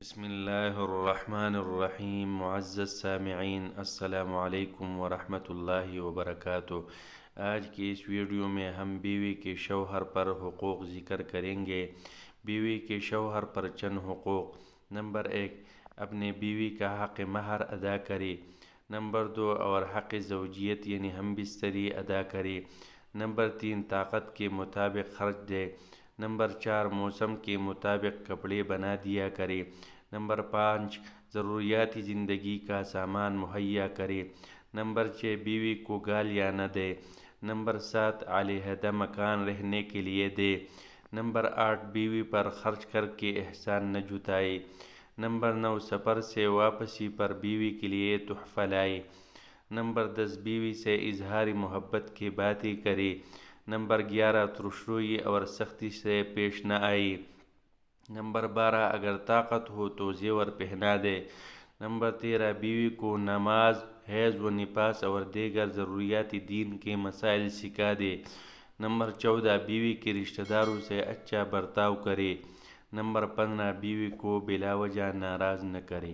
بسم اللہ الرحمن الرحیم۔ معزز سامعین، السلام علیکم ورحمۃ اللہ وبرکاتہ۔ آج کی اس ویڈیو میں ہم بیوی کے شوہر پر حقوق ذکر کریں گے۔ بیوی کے شوہر پر چند حقوق۔ نمبر 1، اپنے بیوی کا حق مہر ادا کرے۔ نمبر 2، اور حق زوجیت یعنی ہم بستری ادا کرے۔ نمبر 3، طاقت کے مطابق خرچ دے۔ نمبر 4، موسم کے مطابق کپڑے بنا دیا کرے۔ نمبر 5، ضروریاتی زندگی کا سامان مہیا کرے۔ نمبر 6، بیوی کو گالیاں نہ دے۔ نمبر 7، علیحدہ مکان رہنے کے لیے دے۔ نمبر 8، بیوی پر خرچ کر کے احسان نہ جتائے۔ نمبر 9، سفر سے واپسی پر بیوی کے لیے تحفہ لائے۔ نمبر 10، بیوی سے اظہار محبت کی باتیں کرے۔ نمبر 11، ترشروئی اور سختی سے پیش نہ آئے۔ نمبر 12، اگر طاقت ہو تو زیور پہنا دے۔ نمبر 13، بیوی کو نماز، حیض و نفاس اور دیگر ضروریاتی دین کے مسائل سکھا دے۔ نمبر 14، بیوی کے رشتہ داروں سے اچھا برتاؤ کرے۔ نمبر 15، بیوی کو بلا وجہ ناراض نہ کرے۔